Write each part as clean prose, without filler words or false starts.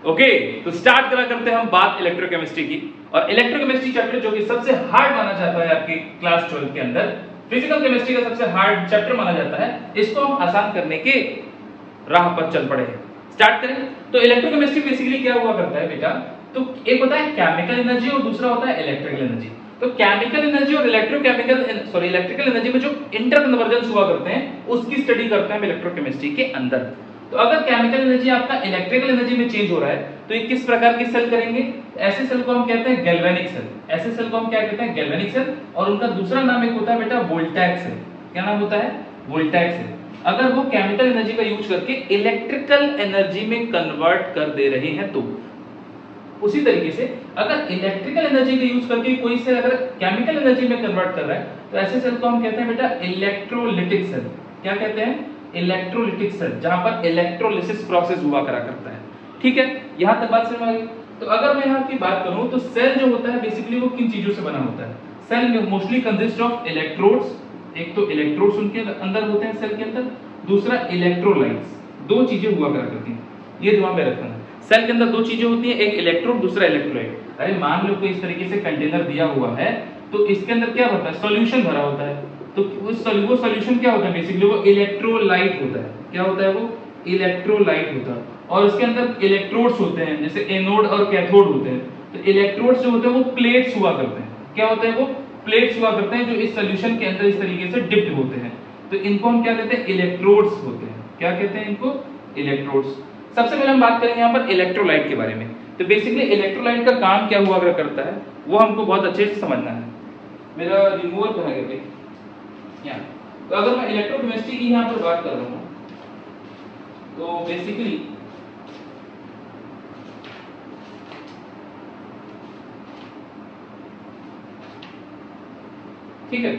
Okay, तो start करा करते हैं हम बात इलेक्ट्रोकेमिस्ट्री की। और इलेक्ट्रोकेमिस्ट्री चैप्टर जो कि सबसे हार्ड माना जाता है आपकी क्लास 12 के अंदर, फिजिकल केमिस्ट्री का सबसे हार्ड चैप्टर माना जाता है, इसको हम आसान करने के राह पर चल पड़े हैं। स्टार्ट करें तो इलेक्ट्रोकेमिस्ट्री बेसिकली क्या हुआ करता है बेटा, तो एक होता है केमिकल एनर्जी और दूसरा होता है इलेक्ट्रिकल एनर्जी। तो केमिकल एनर्जी और इलेक्ट्रिकल एनर्जी में जो इंटर कन्वर्जेंस हुआ करते हैं उसकी स्टडी करते हैं हम इलेक्ट्रोकेमिस्ट्री के अंदर। तो अगर केमिकल एनर्जी आपका इलेक्ट्रिकल एनर्जी में चेंज हो रहा है तो ये किस प्रकार की सेल करेंगे, ऐसे सेल को हम कहते हैं गैल्वेनिक सेल। ऐसे सेल को हम क्या कहते हैं, गैल्वेनिक सेल। और उनका दूसरा नाम एक होता है बेटा वोल्टैइक सेल। क्या नाम होता है, वोल्टैइक सेल। अगर वो केमिकल एनर्जी का यूज करके इलेक्ट्रिकल एनर्जी में कन्वर्ट कर दे रहे हैं तो उसी तरीके से अगर इलेक्ट्रिकल एनर्जी का यूज करके कोई सेल अगर केमिकल एनर्जी में कन्वर्ट कर रहा है तो ऐसे सेल को हम कहते हैं बेटा इलेक्ट्रोलिटिक सेल। क्या कहते हैं, इलेक्ट्रोलिटिक सेल, जहां पर इलेक्ट्रोलिसिस प्रोसेस हुआ करा करता है। ठीक है, यहां तक बात समझ में आ गई। तो अगर मैं यहां की बात करूं तो सेल जो होता है बेसिकली वो किन चीजों से बना होता है, सेल में मोस्टली कंसिस्ट ऑफ इलेक्ट्रोड्स। एक तो इलेक्ट्रोड्स उनके अंदर होते हैं सेल के अंदर, दूसरा इलेक्ट्रोलाइट्स। दो चीजें हुआ करा करती हैं, ये दिमाग में रखना है। सेल के अंदर दो चीजें होती हैं, एक इलेक्ट्रोड दूसरा इलेक्ट्रोलाइट। अरे मान लो कोई इस तरीके से कंटेनर दिया हुआ है तो इसके अंदर क्या होता है, सॉल्यूशन भरा होता है। तो वो सॉल्यूशन क्या होता है, बेसिकली वो इलेक्ट्रोलाइट होता है। क्या होता है, वो इलेक्ट्रोलाइट होता है। और उसके अंदर इलेक्ट्रोड्स होते हैं, जैसे एनोड और कैथोड होते हैं। तो इलेक्ट्रोड्स जो होते हैं वो प्लेट्स हुआ करते हैं। क्या होते हैं, वो प्लेट्स हुआ करते हैं जो इस सॉल्यूशन के अंदर इस तरीके से डिप्ट होते हैं। तो इनको हम क्या कहते हैं, इलेक्ट्रोड्स होते हैं। क्या कहते हैं इनको, इलेक्ट्रोड्स। सबसे पहले हम बात करेंगे यहाँ पर इलेक्ट्रोलाइट के बारे में। तो बेसिकली इलेक्ट्रोलाइट का काम क्या हुआ करता है वो हमको बहुत अच्छे से समझना है। मेरा रिमूवर कहाँ गया भाई, यहाँ। तो अगर मैं इलेक्ट्रोकेमिस्ट्री की यहाँ पर बात कर रहा हूँ तो बेसिकली ठीक है,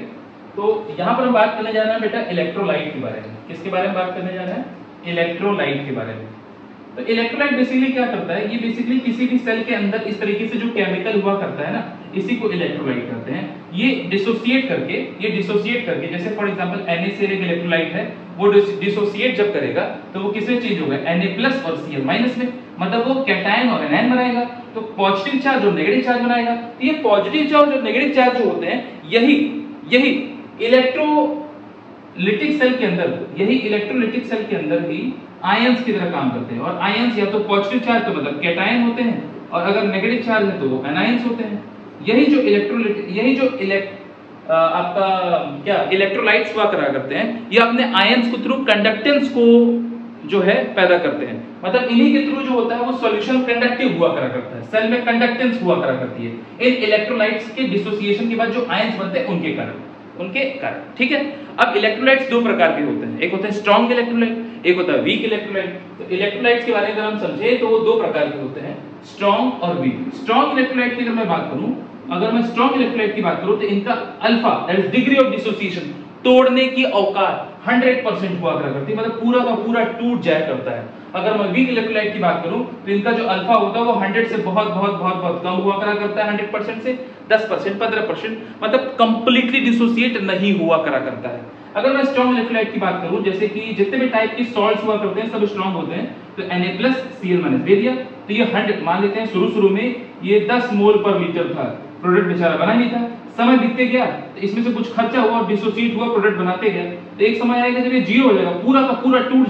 तो यहाँ पर हम बात करने जा रहे हैं बेटा इलेक्ट्रोलाइट के बारे में। किसके बारे में बात करने जा रहे हैं, इलेक्ट्रोलाइट के बारे में। तो इलेक्ट्रोलाइट बेसिकली क्या करता है, ये बेसिकली किसी भी सेल के अंदर इस तरीके से जो केमिकल हुआ करता है ना, इसी को इलेक्ट्रोलाइट कहते हैं। ये डिसोसिएट करके जैसे फॉर एग्जांपल NaCl एक इलेक्ट्रोलाइट है, वो डिसोसिएट जब करेगा तो वो किसमें चेंज होगा, Na+ और Cl- में। मतलब वो कैटायन और एनायन बनाएगा। तो पॉजिटिव चार्ज और नेगेटिव चार्ज बनाएगा। तो ये पॉजिटिव चार्ज और नेगेटिव चार्ज जो होते हैं यही इलेक्ट्रोलिटिक सेल के अंदर ही आयंस की तरह काम करते हैं। और आयंस या तो पॉजिटिव चार्ज तो मतलब कैटायन होते हैं, और अगर नेगेटिव चार्ज है तो वो एनायंस होते हैं। यही जो आपका क्या इलेक्ट्रोलाइट्स हुआ करा करते हैं, ये अपने आयंस को थ्रू कंडक्टेंस को जो है पैदा करते हैं। मतलब इन्हीं के थ्रू जो होता है वो सॉल्यूशन कंडक्टिव हुआ करा करता है, सेल में कंडक्टेंस हुआ करा करती है इन इलेक्ट्रोलाइट्स के डिसोसिएशन के बाद जो आयंस बनते हैं उनके कारण। ठीक है, अब इलेक्ट्रोलाइट्स दो प्रकार के होते हैं, एक होता है स्ट्रॉन्ग इलेक्ट्रोलाइट, एक होता है वीक इलेक्ट्रोलाइट। तो इलेक्ट्रोलाइट्स के बारे में अगर हम समझे तो वो दो प्रकार के होते हैं, स्ट्रॉन्ग और वीक। स्ट्रॉन्ग इलेक्ट्रोलाइट की अगर मैं बात करूं, अगर मैं स्ट्रॉन्ग इलेक्ट्रोलाइट की बात करूं तो इनका alpha that is degree of dissociation, तोड़ने की औकात 100% हुआ करती है, मतलब पूरा का पूरा टूट जाया करता है। अगर मैं वीक इलेक्ट्रोलाइट की बात करूं तो इनका जो अल्फा होता है वो 100 से बहुत कम हुआ करता है, 100% से 10%, 15%, मतलब कंप्लीटली डिसोसिएट नहीं हुआ करता है। अगर मैं स्ट्रॉन्ग इलेक्ट्रोलाइट की बात करूं, जैसे कि जितने भी टाइप की सॉल्ट्स हुआ करते हैं सब स्ट्रॉन्ग होते हैं। तो Na+ Cl- दे दिया, तो ये 100 मान लेते हैं शुरू में ये 10 मोल पर लीटर था, प्रोडक्ट बेचारा बना नहीं था। समय बीतते गया तो इसमें से कुछ खर्चा हुआ, डिसोसिएट हुआ, प्रोडक्ट बनाते गए। तो एक समय आएगा जब ये 0 हो जाएगा, पूरा का पूरा टूट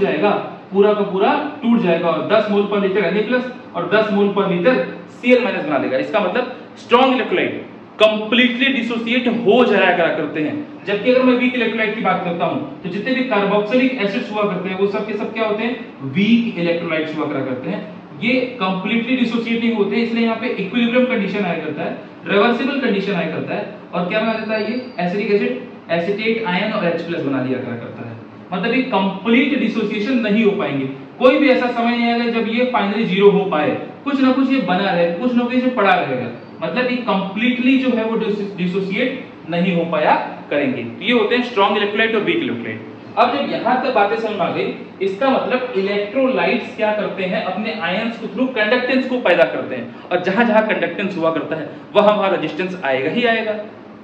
जाएगा और 10 मोल पर लीटर Na+ और 10 मोल पर लीटर Cl- बना देगा। इसका मतलब स्ट्रॉन्ग इलेक्ट्रोलाइट कंप्लीटली डिसोसिएट हो जाया करा करते हैं। जबकि अगर मैं वीक इलेक्ट्रोलाइट की बात करता हूं तो जितने भी कार्बोक्सिलिक एसिड्स हुआ करते हैं वो सब के सब क्या होते हैं, वीक इलेक्ट्रोलाइट्स हुआ करा करते हैं। ये कंप्लीटली डिसोसिएट नहीं होते, इसलिए यहाँ पे इक्विलिब्रियम कंडीशन आया करता है, रिवर्सिबल कंडीशन आया करता है। और क्या बना देता है, ये एसिडिक एसिड एसीटेट आयन और H+ बना दिया करा करता है। मतलब ये कंप्लीट डिसोसिएशन नहीं हो पाएंगे। कोई भी ऐसा समय नहीं आएगा जब ये फाइनली 0 हो पाए, कुछ ना कुछ ये बना रहे, कुछ ना कुछ ये पड़ा रहेगा। मतलब ये कंप्लीटली जो है वो डिसोसिएट नहीं हो पाया करेंगे। तो ये होते हैं स्ट्रॉन्ग इलेक्ट्रोलाइट और वीक इलेक्ट्रोलाइट। अब जब यहां तक बातें समझ में आ गई, इसका मतलब इलेक्ट्रोलाइट्स क्या करते हैं, अपने आयंस को थ्रू कंडक्टेंस को पैदा करते हैं। और जहां जहां कंडक्टेंस हुआ करता है वहां रेजिस्टेंस आएगा ही आएगा।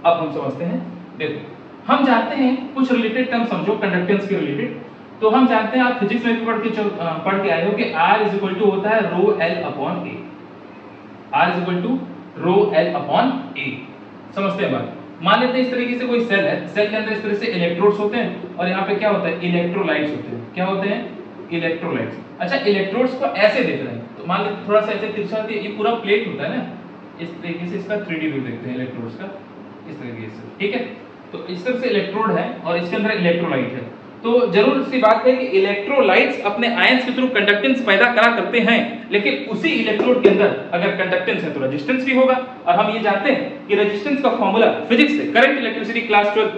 अब हम समझते हैं, देखो हम जानते हैं कुछ रिलेटेड टर्म समझो कंडक्टेंस के रिलेटेड। तो हम जानते हैं, आप फिजिक्स में भी पढ़ के आए हो कि R इज इक्वल टू होता है rho L upon A. R is equal to rho L upon A. समझते हैं बात? मान लेते हैं इस तरीके से कोई सेल है, सेल के अंदर इस तरह से इलेक्ट्रोड्स होते हैं और यहाँ पे क्या होता है, इलेक्ट्रोलाइट्स होते हैं। क्या होते हैं? इलेक्ट्रोलाइट्स। अच्छा, इलेक्ट्रोड्स को ऐसे देख रहे हैं तो मान लेते थोड़ा सा ऐसे तिरछा होती है, ये पूरा प्लेट होता है ना, इस तरीके से इसका 3D व्यू देखते हैं इलेक्ट्रोड्स का, इस तरीके से, ठीक है। तो इस तरह से इलेक्ट्रोड है और इसके अंदर इलेक्ट्रोलाइट है। तो जरूर सी बात है कि इलेक्ट्रोलाइट्स अपने आयंस के थ्रू कंडक्टेंस पैदा करा करते हैं, लेकिन उसी इलेक्ट्रोड के अंदर अगर कंडक्टेंस है तो रेजिस्टेंस भी होगा। और हम ये जानते हैं कि रेजिस्टेंस का फार्मूला फिजिक्स से, करंट इलेक्ट्रिसिटी क्लास 12,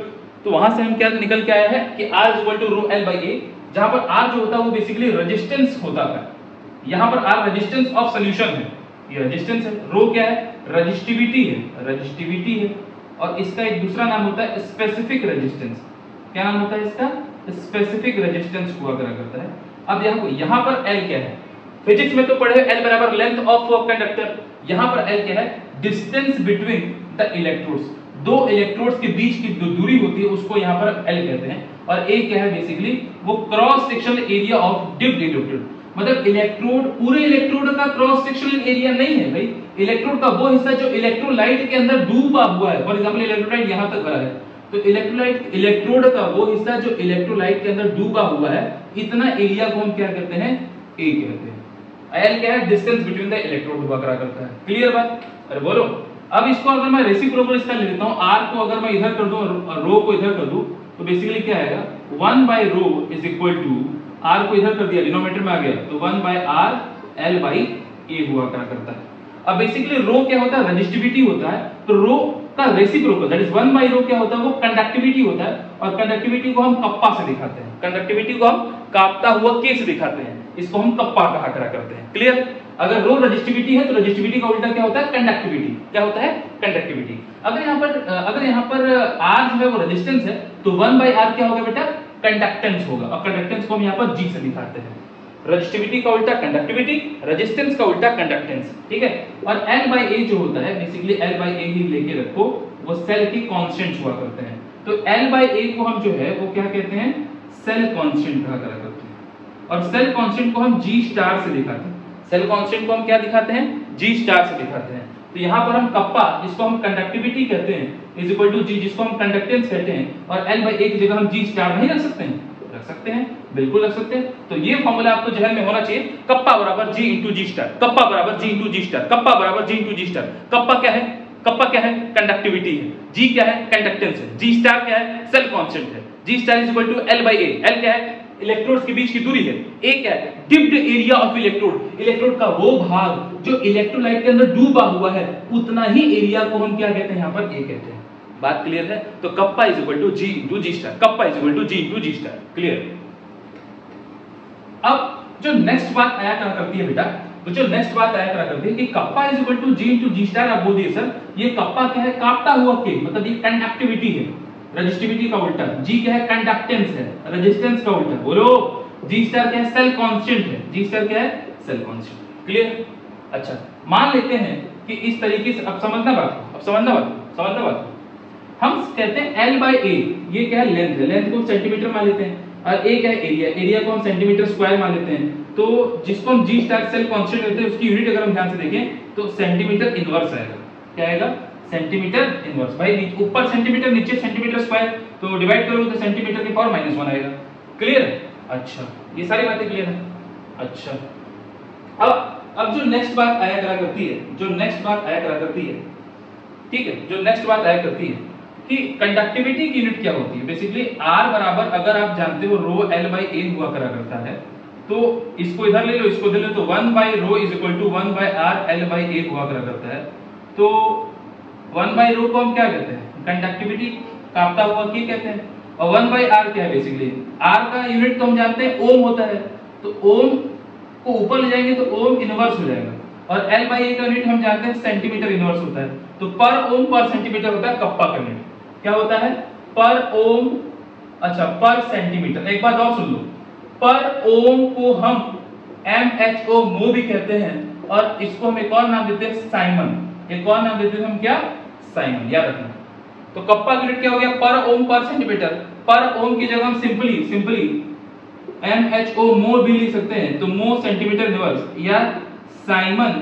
तो वहां से हम क्या निकल के आया है कि R is equal to rho L by A, जहां पर R जो होता है वो बेसिकली रेजिस्टेंस होता है। यहां पर R रेजिस्टेंस ऑफ सॉल्यूशन है, ये रेजिस्टेंस है। रो क्या है? रेजिस्टिविटी है, रेजिस्टिविटी है। और इसका एक दूसरा नाम होता है स्पेसिफिक रेजिस्टेंस। क्या नाम होता है इसका? स्पेसिफिक रेजिस्टेंस हुआ करता है। अब यहाँ पर L क्या है? फिजिक्स में तो पढ़े L बराबर लेंथ ऑफ कंडक्टर, यहाँ पर L क्या है? Distance between the electrodes. दो इलेक्ट्रोड्स के बीच की जो दूरी होती है उसको यहाँ पर L कहते हैं। और A क्या है? बेसिकली वो cross sectional area of dipped electrode. मतलब इलेक्ट्रोड, पूरे इलेक्ट्रोड का क्रॉस सेक्शनल एरिया नहीं है भाई, इलेक्ट्रोड का वो हिस्सा जो इलेक्ट्रोलाइट के अंदर डूबा हुआ है। फॉर एग्जांपल इलेक्ट्रोलाइट यहाँ तक भरा है, तो इलेक्ट्रोड का वो हिस्सा जो इलेक्ट्रोलाइट के अंदर डूबा हुआ है, इतना एरिया को हम क्या कहते हैं? ए कहते हैं। L क्या है? डिस्टेंस बिटवीन द इलेक्ट्रोड हुआ करता है। क्लियर बात? अरे बोलो। अब इसको अगर मैं रेसिप्रोकल इसका ले लेता हूं, R को अगर मैं इधर कर दूं और रो को इधर कर दूं, तो बेसिकली क्या आएगा? 1 by rho is equal to, R को इधर कर दिया, डिनोमिनेटर में आ गया, तो 1 bye R L by A हुआ करता है। अब बेसिकली रो क्या होता है? रेजिस्टिविटी होता है। तो रो का रेसिप्रोकल दैट इज 1 बाय रो क्या होता है? वो कंडक्टिविटी होता है। और कंडक्टिविटी को हम कप्पा से दिखाते हैं, कंडक्टिविटी को हम कांपता हुआ के से दिखाते हैं, इसको हम कप्पा कहा करते हैं। क्लियर? अगर रो रेजिस्टिविटी है तो रेजिस्टिविटी का उल्टा क्या होता है? कंडक्टिविटी। क्या होता है? कंडक्टिविटी। अगर यहाँ पर R जो है वो रेजिस्टेंस है, तो 1 बाय R क्या होगा बेटा? कंडक्टेंस होगा। और कंडक्टेंस को हम यहाँ पर G से दिखाते हैं। रेजिस्टिविटी का उल्टा कंडक्टिविटी, रेजिस्टेंस का उल्टा कंडक्टेंस, ठीक है। और L बाई ए जो होता है, बेसिकली L बाई ए ही लेके रखो, वो सेल की कांस्टेंट हुआ करते हैं। तो L बाई ए को हम जो है वो क्या कहते हैं? सेल कांस्टेंट कहा करते हैं। और सेल कांस्टेंट को हम G स्टार से दिखाते हैं। सेल कांस्टेंट को हम क्या दिखाते हैं? G स्टार से दिखाते हैं। तो यहाँ पर हम कप्पा, जिसको हम कंडक्टिविटी कहते हैं, इज इक्वल टू G, जिसको हम कंडक्टेंस कहते हैं, और L बाई ए की जगह हम G स्टार नहीं रख सकते हैं? रख सकते हैं, बिल्कुल रख सकते हैं। तो ये फॉर्मूला आपको जहन में होना चाहिए, कप्पा बराबर G into G star, kappa बराबर G into G star, kappa बराबर G into G star. Kappa क्या है? कप्पा क्या है? कंडक्टिविटी है। G क्या है? कंडक्टेंस है। G स्टार क्या है? सेल कांस्टेंट है। G star is equal to L by A. L क्या है? इलेक्ट्रोड्स के बीच की दूरी है। A क्या है? Dipped area of electrode. Electrode का वो भाग जो इलेक्ट्रोलाइट के अंदर डूबा हुआ है, उतना ही एरिया को हम क्या कहते हैं? यहाँ पर A कहते हैं। बात क्लियर है? तो kappa is equal to G into G star, kappa is equal to G into G star. Clear? अब जो नेक्स्ट बात आया करा करती है बेटा, तो जो नेक्स्ट बात आया करा करती है कि kappa is equal to G into G star. आप बोलिए सर ये कप्पा क्या है? कांपता हुआ के, मतलब ये कंडक्टिविटी है। रेजिस्टिविटी का उल्टा G क्या है? कंडक्टेंस है। रेजिस्टेंस का उल्टा बोलो G स्टार क्या है? सेल कांस्टेंट है। G स्टार क्या है? Cell constant. क्लियर? अच्छा, मान लेते हैं कि इस तरीके से, अब समझना बात हम कहते हैं L बाई ए, ये क्या है? लेंथ है। लेंथ को सेंटीमीटर मान लेते हैं, और A क्या है? एरिया। एरिया को हम सेंटीमीटर स्क्वायर मान लेते हैं। तो जिसको हम G स्टार सेल कांस्टेंट कहते हैं, उसकी यूनिट अगर हम ध्यान से देखें तो सेंटीमीटर इनवर्स आएगा। क्या आएगा? Centimetre inverse. भाई ऊपर सेंटीमीटर, नीचे सेंटीमीटर स्क्वायर, तो डिवाइड करोगे तो सेंटीमीटर की पावर -1 आएगा। क्लियर है? अच्छा, ये सारी बातें क्लियर है। अच्छा, अब जो नेक्स्ट बात आया करा करती है, ठीक है, जो नेक्स्ट बात आया करती है कि कंडक्टिविटी की यूनिट क्या होती है। बेसिकली R बराबर, अगर आप जानते हो रो L बाई ए हुआ करा करता है, तो इसको इधर ले लो, इसको इधर ले लो, तो 1 by rho is equal to 1 by R L by A हुआ करा करता है। तो 1 बाई रो को हम क्या कहते हैं? कंडक्टिविटी, कांपता हुआ के कहते हैं। और 1 बाई R क्या है? बेसिकली R का यूनिट तो हम जानते हैं ओम होता है, तो ओम को ऊपर ले जाएंगे तो ओम इनवर्स हो जाएगा। और L बाई ए का यूनिट हम जानते हैं सेंटीमीटर इनवर्स होता है, तो पर ओम पर सेंटीमीटर होता है कप्पा का यूनिट। क्या होता है? पर ओम, अच्छा पर सेंटीमीटर। एक बात और सुन लो, पर ओम को हम MHO मो भी कहते हैं, और इसको हम एक और नाम देते हैं साइमन। एक और नाम देते हैं हम क्या? साइमन। याद रखना। तो कप्पा यूनिट क्या हो गया? पर ओम पर सेंटीमीटर। पर ओम की जगह हम सिंपली MHO मो भी लिख सकते हैं, तो मो सेंटीमीटर इनवर्स या साइमन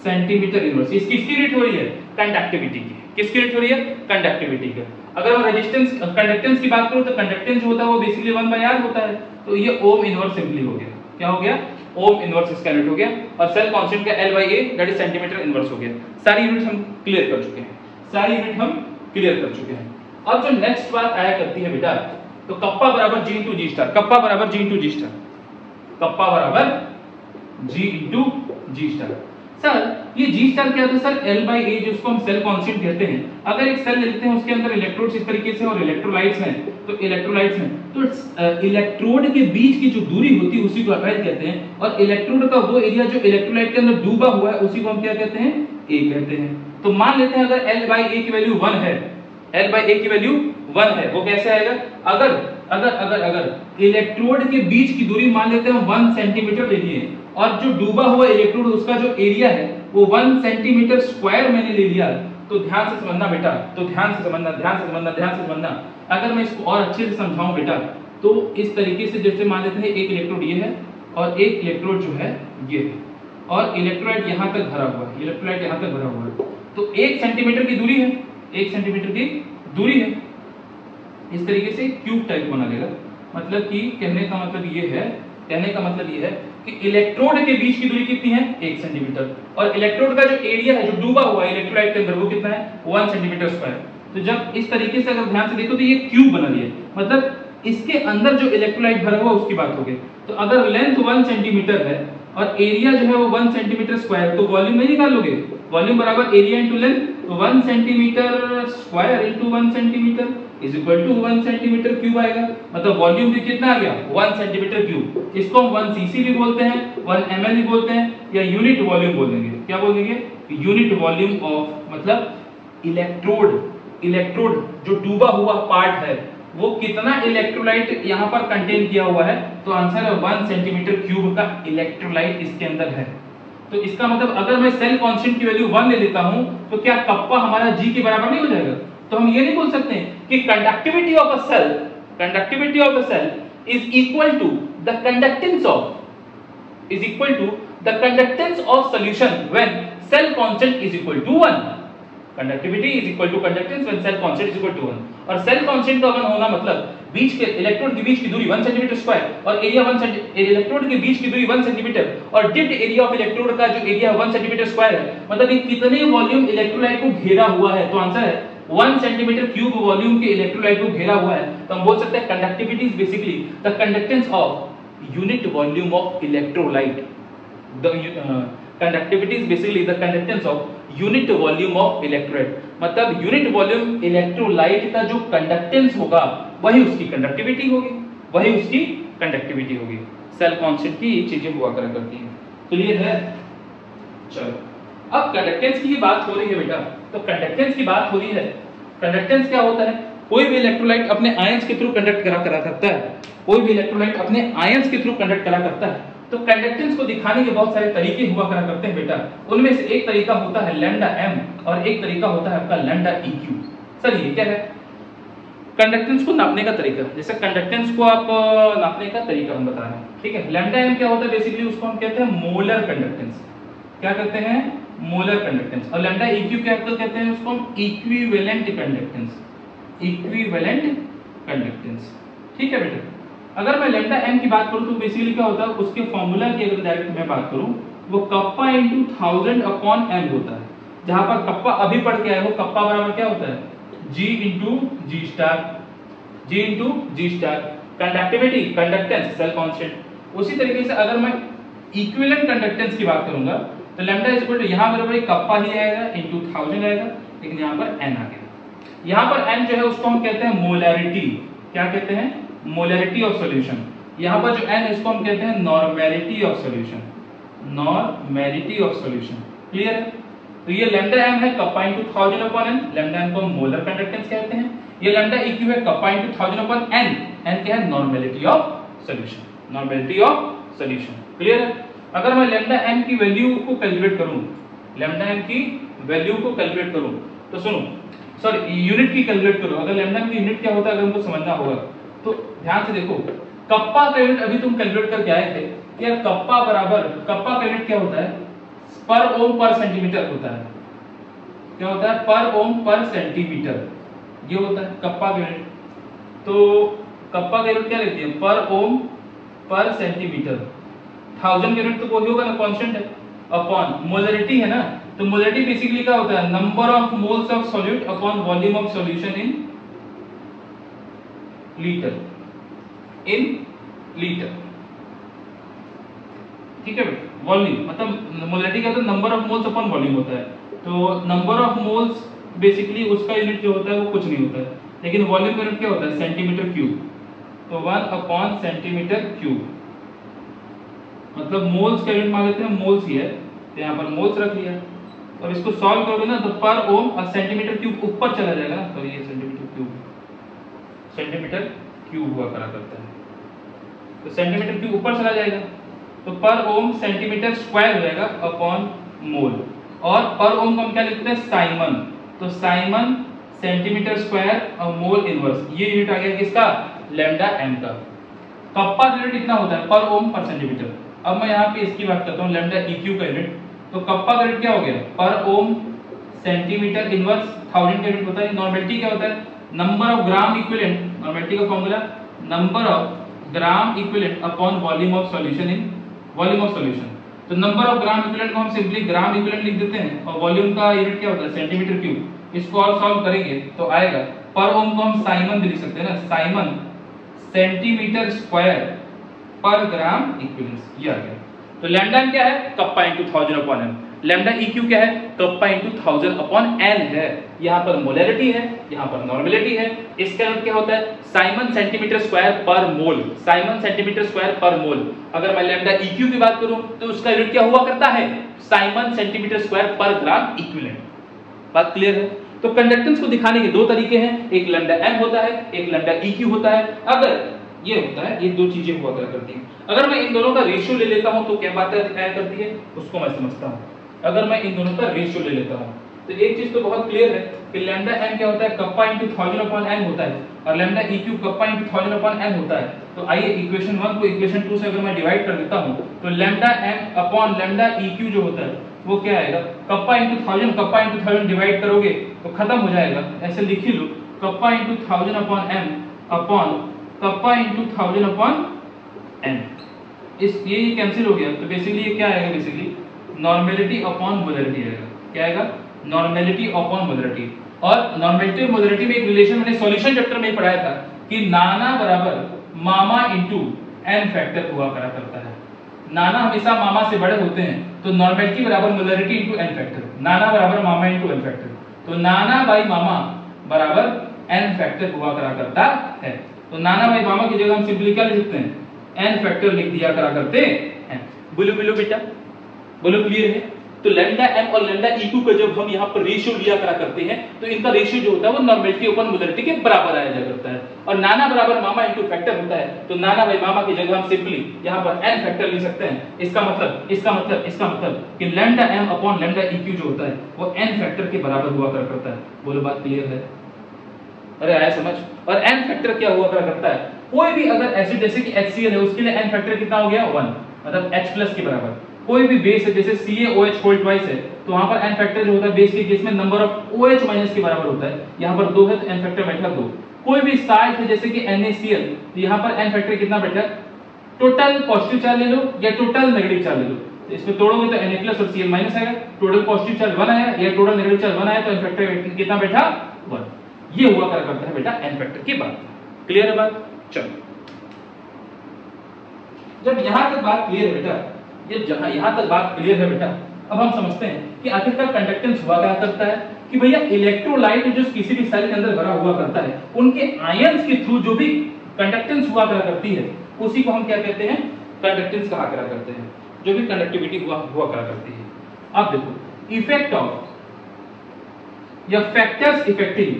सेंटीमीटर इनवर्स। इसकी यूनिट हो रही है कंडक्टिविटी की। किसकी यूनिट हो रही है? कंडक्टिविटी की। अगर मैं रेजिस्टेंस कंडक्टेंस की बात करूं तो कंडक्टेंस जो होता है वो बेसिकली 1/r होता है, तो ये ओम इनवर्स सिंपली हो गया। क्या हो गया? ओम इनवर्स इसका यूनिट हो गया। और सेल कांस्टेंट का L/A that is centimetre inverse हो गया। सारी यूनिट हम क्लियर कर चुके हैं, सारी यूनिट हम क्लियर कर चुके हैं। अब जो नेक्स्ट बात आया करती है बेटा, तो कप्पा बराबर G into G star. Kappa बराबर G into G star. Kappa बराबर G into G star. Sir ये G स्टार क्या होता है? सर L/A जिसको हम सेल कांस्टेंट कहते हैं। अगर एक सेल लेते हैं उसके अंदर इलेक्ट्रोड्स इस तरीके से और इलेक्ट्रोलाइट्स हैं, तो इलेक्ट्रोलाइट्स हैं तो इलेक्ट्रोड के बीच की जो दूरी होती है उसी को अप्लाइड कहते हैं। और इलेक्ट्रोड का वो एरिया जो इलेक्ट्रोलाइट के अंदर डूबा हुआ है उसी को हम क्या कहते हैं? A कहते हैं। तो मान लेते हैं अगर L/A की वैल्यू 1 है, L/A की वैल्यू 1 है, वो कैसे आएगा? अगर अगर अगर अगर इलेक्ट्रोड के बीच की दूरी मान लेते हैं 1 सेंटीमीटर ले लिए और जो डूबा हुआ इलेक्ट्रोड उसका जो एरिया है वो 1 सेंटीमीटर स्क्वायर मैंने ले लिया, तो ध्यान से समझना बेटा, तो ध्यान से समझना, ध्यान से समझना, ध्यान से समझना। अगर मैं इसको और अच्छे से समझाऊं बेटा, तो इस तरीके से जैसे मान लेते हैं एक इलेक्ट्रोड ये है और एक इलेक्ट्रोड जो है ये है और इलेक्ट्रोलाइट यहां तक भरा हुआ है, इलेक्ट्रोलाइट यहां तक भरा हुआ है, तो 1 सेंटीमीटर की दूरी है, 1 सेंटीमीटर की दूरी है। इस तरीके से क्यूब टाइप बना लेगा। मतलब कि कहने का मतलब ये है, कहने का मतलब ये है कि इलेक्ट्रोड के बीच की दूरी कितनी है? 1 सेंटीमीटर। और इलेक्ट्रोड का जो एरिया है जो डूबा हुआ है इलेक्ट्रोलाइट के अंदर वो कितना है? 1 सेंटीमीटर स्क्वायर। तो जब इस तरीके से अगर ध्यान से देखो तो ये क्यूब बना लिया, मतलब इसके अंदर जो इलेक्ट्रोलाइट भरा हुआ उसकी बात हो गई। तो अगर लेंथ 1 सेंटीमीटर है और एरिया जो है वो 1 सेंटीमीटर स्क्वायर, तो वॉल्यूम नहीं निकाल लोगे? वॉल्यूम बराबर एरिया इनटू लेंथ, तो 1 centimetre square into 1 centimetre is equal to 1 centimetre cube आएगा। मतलब वॉल्यूम भी कितना आ गया? 1 सेंटीमीटर क्यूब। इसको हम 1 cc भी बोलते हैं, 1 ml भी बोलते हैं, या यूनिट वॉल्यूम बोल देंगे। क्या बोल देंगे? यूनिट वॉल्यूम ऑफ, मतलब इलेक्ट्रोड, इलेक्ट्रोड जो डूबा हुआ पार्ट है वो कितना इलेक्ट्रोलाइट यहाँ पर कंटेन किया हुआ है, तो आंसर है 1 सेंटीमीटर क्यूब का इलेक्ट्रोलाइट इसके अंदर है। तो इसका मतलब अगर मैं सेल कांस्टेंट की वैल्यू 1 ले लेता हूं तो क्या कप्पा हमारा G के बराबर नहीं हो जाएगा? तो हम ये नहीं बोल सकते कि conductivity of a cell, conductivity of a cell is equal to the conductance of, is equal to the conductance of solution when cell constant is equal to 1. Conductivity is equal to conductance when cell constant is equal to 1. और cell constant का 1 होना मतलब बीच के electrode के बीच की दूरी 1 centimetre square और area 1 centimetre, electrode के बीच की दूरी 1 सेंटीमीटर और डिप्ड एरिया ऑफ इलेक्ट्रोड का जो एरिया 1 सेंटीमीटर स्क्वायर है, मतलब ये कितने वॉल्यूम इलेक्ट्रोलाइट को घेरा हुआ है, तो आंसर है 1 सेंटीमीटर क्यूब वॉल्यूम के इलेक्ट्रोलाइट को घेरा हुआ है। तो हम बोल सकते हैं conductivity is basically the conductance of unit volume of electrolyte. The conductivity is basically the conductance of unit volume of electrolyte. मतलब unit volume electrolyte का जो conductance होगा वही उसकी conductivity होगी, वही उसकी conductivity होगी। सेल कांस्टेंट की चीजें हुआ करती हैं। क्लियर है? चलो अब कंडक्टेंस की बात हो रही है बेटा, तो कंडक्टेंस की बात हो रही है। कंडक्टेंस क्या होता है? कोई भी इलेक्ट्रोलाइट अपने आयंस के थ्रू कंडक्ट करा करता है, कोई भी इलेक्ट्रोलाइट अपने आयंस के थ्रू कंडक्ट करा करता है। तो कंडक्टेंस को दिखाने के बहुत सारे तरीके हुआ करा करते हैं बेटा। उनमें से एक तरीका होता है लैम्डा m और एक तरीका होता है आपका लैम्डा eq। सर ये क्या है? कंडक्टेंस को नापने का तरीका, जैसे कंडक्टेंस को आप नापने का तरीका हम बता रहे हैं, ठीक है। लैम्डा m क्या होता है? बेसिकली उसको हम कहते हैं मोलर कंडक्टेंस। क्या कहते हैं? Molar conductance. और लैम्डा eq क्या कहते हैं? उसको हम इक्विवेलेंट कंडक्टेंस, इक्विवेलेंट कंडक्टेंस, ठीक है बेटा। अगर मैं लैम्डा m की बात करूं तो बेसिकली क्या होता है, उसके फॉर्मूला की अगर डायरेक्ट मैं बात करूं वो कप्पा इनटू 1000 अपॉन m होता है। जहां पर कप्पा अभी पढ़ के आए हो, कप्पा बराबर क्या होता है? G into G star, G into G star. Conductivity, conductance, cell constant. उसी तरीके से अगर मैं इक्विवेलेंट कंडक्टेंस की बात करूंगा तो लैम्डा इज इक्वल टू यहां पर भाई कप्पा ही आएगा इनटू 1000 आएगा, लेकिन यहां पर n आ गया। यहां पर n जो है उसको हम कहते हैं मोलैरिटी। क्या कहते हैं? Molarity of solution. यहां पर जो n इसको हम कहते हैं normality of solution, normality of solution. Clear है? तो ये लैम्डा m है kappa into 1000 upon n, lambda m को हम मोलर कंडक्टेंस कहते हैं। ये लैम्डा eq है kappa into 1000 upon n, n क्या है? Normality of solution, normality of solution. Clear है? अगर मैं लैम्डा m की वैल्यू को कैलकुलेट करूं, लैम्डा m की वैल्यू को कैलकुलेट करूं तो सुनो, सॉरी यूनिट की कैलकुलेट करो। अगर लैम्डा m की यूनिट क्या होता है अगर हमको समझना होगा तो ध्यान से देखो, कप्पा का यूनिट अभी तुम कैलकुलेट करके आए थे कि यार कप्पा बराबर, कप्पा का यूनिट क्या होता है, पर ओम पर सेंटीमीटर होता है। क्या होता है, पर ओम पर सेंटीमीटर, ये होता है कप्पा का यूनिट। तो कप्पा का यूनिट क्या लेते हैं, पर ओम पर सेंटीमीटर। 1000 का यूनिट तो कोई होगा ना, कांस्टेंट है, अपॉन मोलरिटी है ना, तो मोलरिटी बेसिकली क्या होता है, number of moles of solute upon volume of solution in litre, in litre. ठीक है बेटा, वॉल्यूम मतलब मोलरिटी का तो number of moles upon volume होता है, तो नंबर ऑफ मोल्स बेसिकली उसका यूनिट जो होता है वो कुछ नहीं होता है, लेकिन वॉल्यूम का यूनिट क्या होता है, सेंटीमीटर क्यूब। तो 1 अपॉन सेंटीमीटर क्यूब, मतलब मोल्स का यूनिट मान लेते हैं, मोल्स ही है, तो यहाँ पर मोल्स रख लिया। अब इसको सॉल्व करोगे ना तो पर ओम और सेंटीमीटर क्यूब ऊपर चला जाएगा ना, तो ये सेंटीमीटर क्यूब हुआ करा करता है, तो सेंटीमीटर क्यूब ऊपर चला जाएगा, तो पर ओम सेंटीमीटर स्क्वायर हो जाएगा अपॉन मोल। और पर ओम को हम क्या लिखते हैं, साइमन, तो साइमन सेंटीमीटर स्क्वायर और मोल इनवर्स, ये यूनिट आ गया किसका, लैम्डा एम का। कप्पा यूनिट कितना होता है, पर ओम पर सेंटीमीटर। अब मैं यहाँ पे इसकी बात करता हूँ, लैम्डा इक्यू का यूनिट, तो कप्पा का यूनिट क्या हो गया, पर ओम सेंटीमीटर इनवर्स। 1000 का यूनिट होता है, नॉर्मेलिटी क्या होता है, number of gram equivalent, normality का formula number of gram equivalent upon volume of solution in volume of solution. तो नंबर ऑफ ग्राम इक्विवेलेंट को हम सिंपली ग्राम इक्विवेलेंट लिख देते हैं, और वॉल्यूम का यूनिट क्या होता है, सेंटीमीटर क्यूब। इसको और सॉल्व करेंगे तो आएगा, पर ओम को हम साइमन भी लिख सकते हैं ना, साइमन सेंटीमीटर स्क्वायर पर ग्राम इक्विवेलेंस, ये आ गया। तो लैम्डा क्या है, kappa into 1000 upon N. Lambda eq क्या है, कप्पा इनटू 1000 अपॉन एन है। यहाँ पर मोलरिटी है, यहाँ पर नॉर्मेलिटी है। इसका क्या होता है, साइमन सेंटीमीटर स्क्वायर पर मोल, साइमन सेंटीमीटर स्क्वायर पर मोल। अगर मैं लैम्डा इक्यू की बात करूं तो उसका यूनिट क्या हुआ करता है, साइमन सेंटीमीटर स्क्वायर पर ग्राम इक्विवेलेंट। बात क्लियर है। तो कंडक्टेंस को दिखाने के दो तरीके हैं, एक लैम्डा एम होता है, एक लैम्डा इक्यू होता है। अगर ये होता है, ये दो चीजें हुआ करती हैं। अगर मैं इन दोनों का रेशियो ले लेता हूं तो क्या बात दिखाया करती है, उसको मैं समझता हूं। अगर मैं इन दोनों का रेशियो ले लेता हूं तो एक चीज तो बहुत क्लियर है कि लैम्डा एम क्या होता है, कप्पा इनटू 1000 अपॉन एन होता है, और lambda eq kappa into 1000 upon N होता है। तो आइए इक्वेशन 1 को इक्वेशन 2 से अगर मैं डिवाइड कर देता हूं तो लैम्डा एम अपॉन लैम्डा इक्यू जो होता है वो क्या आएगा, कप्पा इनटू 1000 डिवाइड करोगे तो खत्म हो जाएगा। ऐसे लिख ही लो, kappa into 1000 upon M upon kappa into 1000 upon N. इस ये कैंसिल हो गया, तो बेसिकली ये क्या आएगा, बेसिकली नॉर्मेलिटी अपॉन मोलरिटी आएगा। क्या आएगा, नॉर्मेलिटी अपॉन मोलरिटी। और नॉर्मेलिटी और मोलरिटी में एक रिलेशन मैंने सॉल्यूशन चैप्टर में पढ़ाया था कि नाना बराबर मामा इनटू एन फैक्टर हुआ करा करता है। नाना हमेशा मामा से बड़े होते हैं, तो नॉर्मेलिटी बराबर मोलरिटी इनटू एन फैक्टर, नाना बराबर मामा इनटू एन फैक्टर। तो नाना बाई मामा बराबर एन फैक्टर हुआ करा करता है। तो नाना बाई मामा की जगह हम सिंपली क्या लिख सकते हैं, एन फैक्टर लिख दिया करा करते हैं। बोलो बोलो बेटा, बोलो क्लियर है। तो लैम्डा एम और लैम्डा इक्यू का जब हम यहाँ पर रेशियो लिया करा करते हैं तो इनका रेशियो जो होता है वो नॉर्मेलिटी अपॉन मोलरिटी के बराबर आया जा करता है। और नाना बराबर मामा इनटू फैक्टर होता है, तो नाना बाई मामा की जगह हम सिंपली यहाँ पर एन फैक्टर लिख सकते हैं। इसका मतलब कि लैम्डा एम अपॉन लैम्डा इक्यू जो होता है वो एन फैक्टर के बराबर हुआ करता है। बोलो बात क्लियर है, अरे आया समझ। और एन फैक्टर क्या हुआ करता है, कोई भी अगर एसिड जैसे कि HCl है उसके लिए एन फैक्टर कितना हो गया 1, मतलब H+ के बराबर। कोई भी बेस है जैसे CaOH होल ट्वाइस है तो वहां पर एन फैक्टर जो होता है बेस के केस में नंबर ऑफ OH- के बराबर होता है। यहाँ पर 2 है तो एन फैक्टर बैठा 2। कोई भी साल्ट है जैसे कि NaCl तो यहाँ पर एन फैक्टर कितना बैठा, टोटल पॉजिटिव चार्ज ले लो या टोटल नेगेटिव चार्ज ले लो, तो इसमें तोड़ोगे तो Na+ और Cl- आएगा। टोटल पॉजिटिव चार्ज 1 आया या टोटल नेगेटिव चार्ज 1 आया तो एन फैक्टर कितना बैठा 1। ये हुआ करता है बेटा एन फैक्टर की बात। क्लियर है बात। चलो जब यहां तक बात क्लियर है बेटा, ये जहां यहां तक बात क्लियर है बेटा, अब हम समझते हैं कि आखिरकार कंडक्टेंस हुआ क्या करता है कि भैया इलेक्ट्रोलाइट जो किसी भी सेल के अंदर भरा हुआ करता है उनके आयंस के थ्रू जो भी कंडक्टेंस हुआ करती है उसी को हम क्या कहते हैं, कंडक्टेंस कहा करते हैं, जो भी कंडक्टिविटी हुआ करती है। अब देखो इफेक्ट ऑफ या factors affecting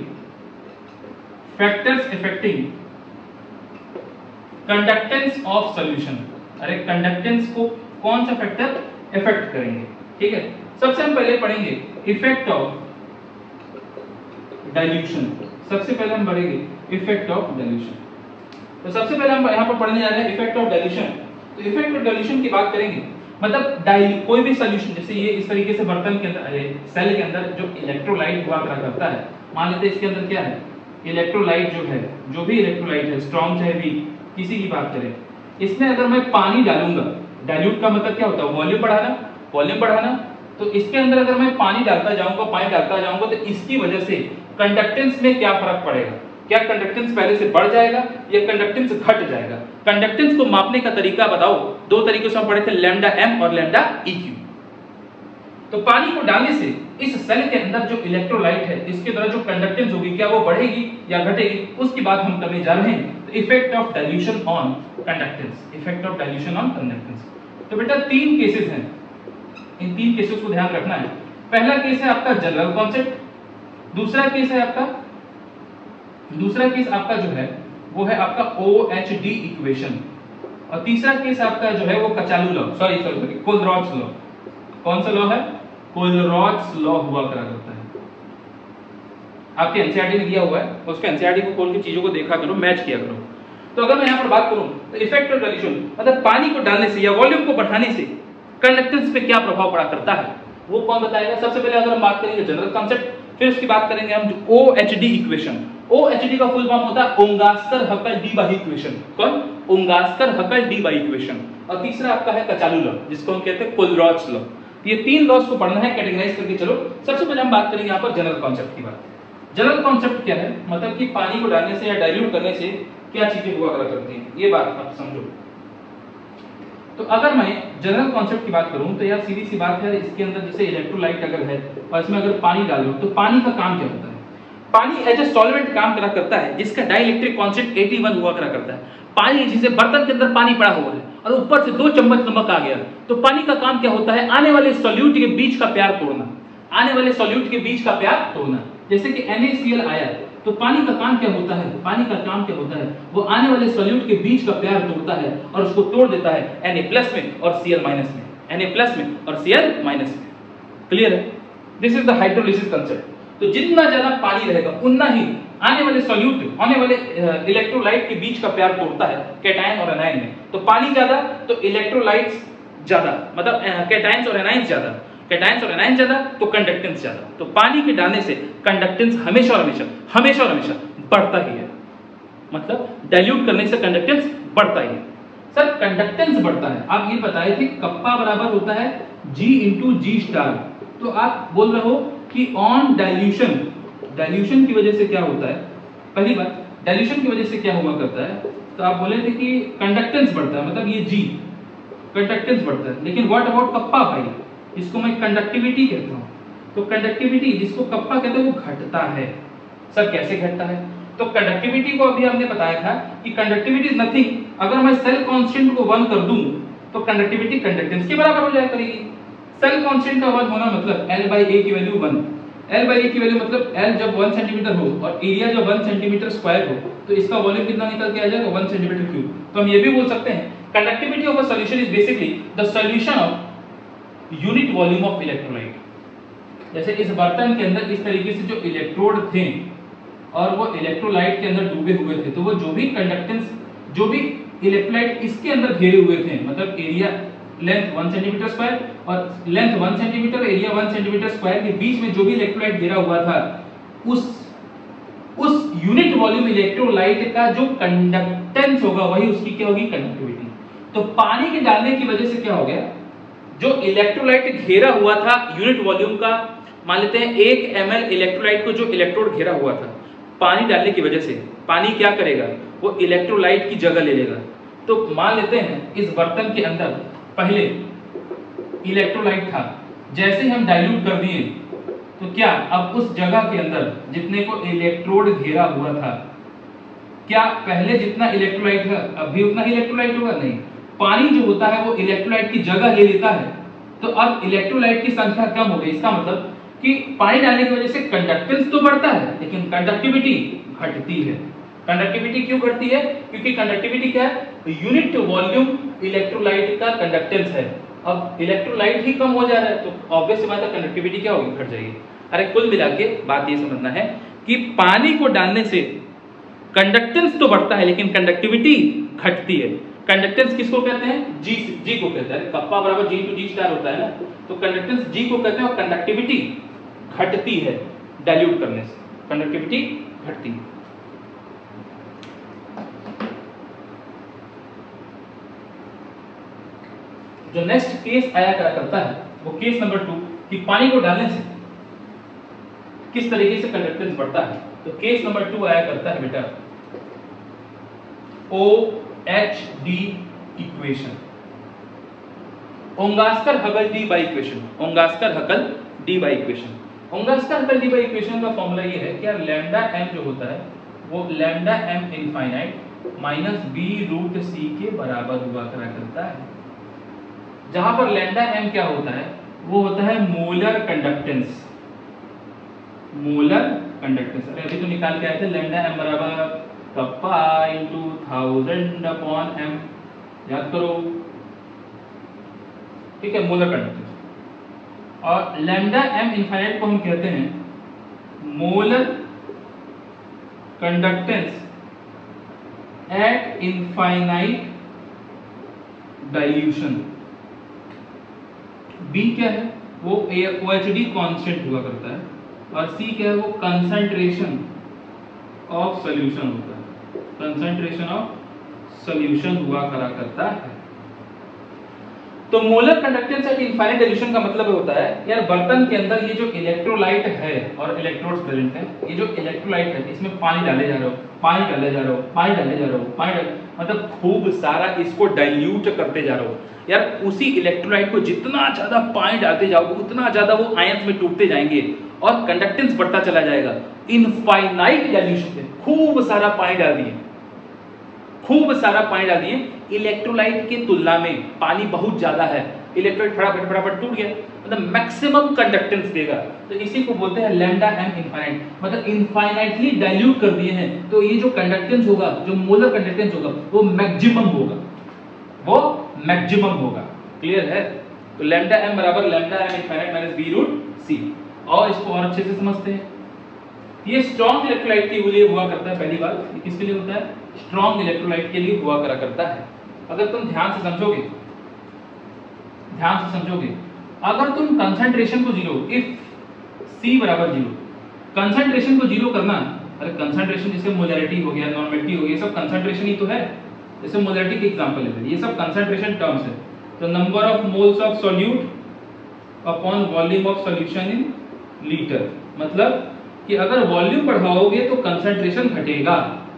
conductance of solution. अरे कंडक्टेंस को कौन सा फैक्टर इफेक्ट करेंगे, ठीक है। सबसे हम पहले पढ़ेंगे इफेक्ट ऑफ डाइल्यूशन। सबसे पहले हम पढ़ेंगे इफेक्ट ऑफ डाइल्यूशन। तो सबसे पहले हम यहाँ पर पढ़ने जा रहे हैं इफेक्ट ऑफ डाइल्यूशन। तो इफेक्ट ऑफ डाइल्यूशन की बात करेंगे, मतलब कोई भी सॉल्यूशन, जैसे ये इस तरीके से बर्तन के अंदर, सेल के अंदर जो इलेक्ट्रोलाइट हुआ करता है, मान लेते हैं इसके अंदर क्या है, इलेक्ट्रोलाइट जो है, जो भी इलेक्ट्रोलाइट है, स्ट्रॉन्ग चाहे वीक, किसी की बात करें, इसमें अगर मैं पानी डालूंगा, डाइल्यूट का मतलब क्या होता है, वॉल्यूम बढ़ाना, वॉल्यूम बढ़ाना। तो इसके अंदर अगर मैं पानी डालता जाऊंगा तो इसकी वजह से कंडक्टेंस में क्या फर्क पड़ेगा, क्या कंडक्टेंस पहले से बढ़ जाएगा या कंडक्टेंस घट जाएगा। कंडक्टेंस को मापने का तरीका बताओ, दो तरीकों से हम पढ़े थे, लैम्डा एम और लैम्डा इक्यू। तो पानी को डालने से इस सेल के अंदर जो इलेक्ट्रोलाइट है, इसके द्वारा जो कंडक्टेंस होगी, क्या वो बढ़ेगी या घटेगी, उसकी बात हम करने जा रहे हैं। तो effect of dilution on conductance, effect of dilution on conductance. तो बेटा 3 केसेस हैं, इन 3 केसेस को ध्यान रखना है। पहला केस है आपका जनरल कॉन्सेप्ट, दूसरा केस आपका जो है वो है आपका OHD इक्वेशन, और तीसरा केस आपका जो है वो कचालू लॉ, सॉरी कोलरॉड्स लॉ। कौन सा लॉ है, कोलरॉड्स लॉ हुआ करता है, आपके एनसीईआरटी में दिया हुआ है, उसके एनसीईआरटी को खोल के चीजों को देखा करो, मैच किया करो। तो अगर मैं यहाँ पर बात करूं तो इफेक्ट ऑफ डाइल्यूशन, मतलब पानी को डालने से या वॉल्यूम को बढ़ाने से कंडक्टेंस पे क्या प्रभाव पड़ा करता है, वो कौन बताएगा। सबसे पहले अगर हम बात करेंगे जनरल कॉन्सेप्ट, फिर उसकी बात करेंगे हम OHD इक्वेशन। OHD का फुल फॉर्म होता है ओंगास्कर-हकल-डीबाई इक्वेशन। कौन, ओंगास्कर-हकल-डीबाई इक्वेशन। और तीसरा आपका है कचालू लॉ, जिसको हम कहते हैं कोलरॉड्स लॉ। ये 3 लॉज को पढ़ना है, कैटेगराइज करके चलो। सबसे पहले हम बात करेंगे यहाँ पर जनरल कॉन्सेप्ट की बात। जनरल कॉन्सेप्ट क्या है, मतलब कि पानी को डालने से या डाइल्यूट करने से क्या चीजें हुआ करती हैं, ये बात आप समझो। तो अगर मैं जनरल कॉन्सेप्ट की बात करूं तो यार सीधी सी बात है, इसके अंदर जैसे इलेक्ट्रोलाइट अगर है और इसमें अगर पानी डालो तो पानी का काम क्या होता है, पानी एज ए सॉल्वेंट काम करा करता है, जिसका डाइलेक्ट्रिक कांस्टेंट 81 हुआ करा करता है। पानी, जैसे बर्तन के अंदर पानी पड़ा हुआ है और ऊपर से 2 चम्मच नमक आ गया, तो पानी का काम क्या होता है, आने वाले सॉल्यूट के बीच का प्यार तोड़ना, आने वाले सॉल्यूट के बीच का प्यार तोड़ना। जैसे कि NaCl आया तो पानी का काम क्या होता है, पानी का काम क्या होता है, वो आने वाले सॉल्यूट के बीच का प्यार तोड़ता है और उसको तोड़ देता है Na+ में और Cl- में, Na+ में और Cl- में। क्लियर है, this is the hydrolysis concept. तो जितना ज्यादा पानी रहेगा उतना ही आने वाले सॉल्यूट, आने वाले इलेक्ट्रोलाइट के बीच का प्यार तोड़ता है, कैटायन और एनायन में। तो पानी ज्यादा तो इलेक्ट्रोलाइट्स ज्यादा, मतलब कैटायंस और एनायंस ज्यादा, कैटायंस और एनायंस ज्यादा तो कंडक्टेंस ज्यादा। तो पानी के डालने से कंडक्टेंस हमेशा और हमेशा बढ़ता ही है, मतलब डाइल्यूट करने से कंडक्टेंस बढ़ता ही है। सर कंडक्टेंस बढ़ता है, आप ये बताए थे कप्पा बराबर होता है G × G स्टार। तो आप बोल रहे हो कि ऑन डाइल्यूशन, डाइल्यूशन की वजह से क्या होता है, पहली बात डाइल्यूशन की वजह से क्या हुआ करता है, तो आप बोले थे कि कंडक्टेंस बढ़ता है, मतलब ये G कंडक्टेंस बढ़ता है। लेकिन व्हाट अबाउट कप्पा भाई, इसको मैं कंडक्टिविटी कहता हूं। तो कंडक्टिविटी जिसको कप्पा कहते हैं वो घटता है। सर कैसे घटता है, तो कंडक्टिविटी को अभी हमने बताया था कि कंडक्टिविटी इज नथिंग, अगर मैं सेल कांस्टेंट को 1 कर दूं तो कंडक्टिविटी कंडक्टेंस के बराबर हो जाया करेगी। सेल कांस्टेंट का 1 होना मतलब L/A की वैल्यू 1, L/A की वैल्यू मतलब L जब 1 सेंटीमीटर हो और एरिया जब 1 सेंटीमीटर स्क्वायर हो तो इसका वॉल्यूम कितना निकल के आ जाएगा, 1 सेंटीमीटर क्यूब। तो हम ये भी बोल सकते हैं conductivity of a solution is basically the solution of unit volume of electrolyte. जैसे इस बर्तन के अंदर इस तरीके से जो इलेक्ट्रोड थे और वो इलेक्ट्रोलाइट के अंदर डूबे हुए थे, तो वो जो भी कंडक्टेंस, जो भी इलेक्ट्रोलाइट इसके अंदर घेरे हुए थे, मतलब एरिया लेंथ 1 सेंटीमीटर स्क्वायर और length 1 centimetre, area 1 centimetre square के बीच में जो भी इलेक्ट्रोलाइट घेरा हुआ था, उस यूनिट वॉल्यूम इलेक्ट्रोलाइट का जो कंडक्टेंस होगा वही उसकी क्या होगी, कंडक्टिविटी। तो पानी के डालने की वजह से क्या हो गया, जो इलेक्ट्रोलाइट घेरा हुआ था यूनिट वॉल्यूम का, मान लेते हैं 1 ml इलेक्ट्रोलाइट को जो इलेक्ट्रोड घेरा हुआ था, पानी डालने की वजह से पानी क्या करेगा, वो इलेक्ट्रोलाइट की जगह ले लेगा। तो मान लेते हैं इस बर्तन के अंदर पहले इलेक्ट्रोलाइट था, जैसे ही हम डाइल्यूट कर दिए तो क्या अब उस जगह के अंदर जितने को इलेक्ट्रोड घेरा हुआ था, क्या पहले जितना इलेक्ट्रोलाइट है अब भी उतना ही इलेक्ट्रोलाइट होगा, नहीं। पानी जो होता है वो इलेक्ट्रोलाइट की जगह ले लेता है, तो अब इलेक्ट्रोलाइट की संख्या कम हो गई। इसका मतलब कि पानी डालने की वजह से कंडक्टेंस तो बढ़ता है लेकिन कंडक्टिविटी घटती है। कंडक्टिविटी क्यों घटती है, क्योंकि कंडक्टिविटी क्या है, यूनिट वॉल्यूम इलेक्ट्रोलाइट का कंडक्टेंस है। अब इलेक्ट्रोलाइट ही कम हो जा रहा है तो ऑब्वियस सी बात है कंडक्टिविटी क्या होगी, घट जाएगी। अरे कुल मिला के बात ये समझना है कि पानी को डालने से कंडक्टेंस तो बढ़ता है लेकिन कंडक्टिविटी घटती है। कंडक्टेंस किसको कहते हैं? जी को कहते हैं। कप्पा बराबर जी टू जी स्टार होता है ना, तो कंडक्टेंस जी को कहते हैं और कंडक्टिविटी घटती है डाइल्यूट करने से, कंडक्टिविटी घटती है। जो नेक्स्ट केस आया क्या करता है वो केस नंबर 2 कि पानी को डालने से किस तरीके से कंडक्टेंस बढ़ता है। तो केस नंबर 2 आया करता है बेटा OHD equation, Onsager Huckel Debye equation. Onsager Huckel Debye equation, Onsager Huckel Debye equation का फॉर्मूला ये है कि यार लैम्डा m जो होता है वो lambda m infinite minus b root c के बराबर हुआ करा करता है। जहां पर लैम्डा m क्या होता है वो होता है मोलर कंडक्टेंस, मोलर कंडक्टेंस। अरे अभी तो निकाल के आए थे लैम्डा m बराबर कप्पा इनटू 1000 अपॉन m, याद करो, ठीक है, मोलर कंडक्टेंस। और लैम्डा m इनफाइनाइट को हम कहते हैं molar conductance eight infinite dilution. B क्या है वो OHD कांस्टेंट हुआ करता है, और C क्या है वो कंसंट्रेशन ऑफ सॉल्यूशन होता है, कंसंट्रेशन ऑफ सॉल्यूशन हुआ करा करता है। तो molar conductance eight infinite dilution का मतलब होता है यार बर्तन के अंदर ये जो इलेक्ट्रोलाइट है और इलेक्ट्रोड्स प्रेजेंट है, ये जो इलेक्ट्रोलाइट है इसमें पानी डाले जा रहे हो, पानी डाले जा रहे हो, पानी डाले जा रहे हो, पानी डाले, मतलब खूब सारा इसको डाइल्यूट करते जा रहे हो। यार उसी इलेक्ट्रोलाइट को जितना ज्यादा पानी डालते जाओगे उतना ज्यादा वो आयंस में टूटते जाएंगे और कंडक्टेंस बढ़ता चला जाएगा। इनफाइनाइट डाइल्यूशन में खूब सारा पानी डाल दिए, खूब सारा पानी डाल दिए, इलेक्ट्रोलाइट की तुलना में पानी बहुत ज्यादा है, इलेक्ट्रोलाइट फटाफट फटाफट टूट गया, मतलब मैक्सिमम कंडक्टेंस देगा। तो इसी को बोलते हैं लैम्डा m इनफाइनाइट, मतलब इनफाइनाइटली डाइल्यूट कर दिए हैं तो ये जो कंडक्टेंस होगा, जो मोलर कंडक्टेंस होगा वो मैक्सिमम होगा, वो मैक्सिमम होगा। क्लियर है? तो लैम्डा m बराबर lambda m infinite minus b root c। और इसको और अच्छे से समझते हैं। ये स्ट्रॉन्ग इलेक्ट्रोलाइट के लिए हुआ करता है, पहली बात ये किसके लिए होता है? स्ट्रॉन्ग इलेक्ट्रोलाइट के लिए हुआ करा करता है। अगर तुम ध्यान से समझोगे, ध्यान से समझोगे, अगर तुम कंसंट्रेशन को जीरो, इफ C बराबर जीरो, कंसंट्रेशन को जीरो करना, अरे कंसंट्रेशन जिससे मोलैरिटी हो गया, नॉर्मेलिटी हो गया, सब कंसंट्रेशन ही तो है। जैसे मोलैरिटी के एग्जांपल लेते हैं, ये सब कंसंट्रेशन टर्म्स है। तो number of moles of solute upon volume of solution in litre, मतलब कि अगर वॉल्यूम बढ़ाओगे तो कंसंट्रेशन घटेगा,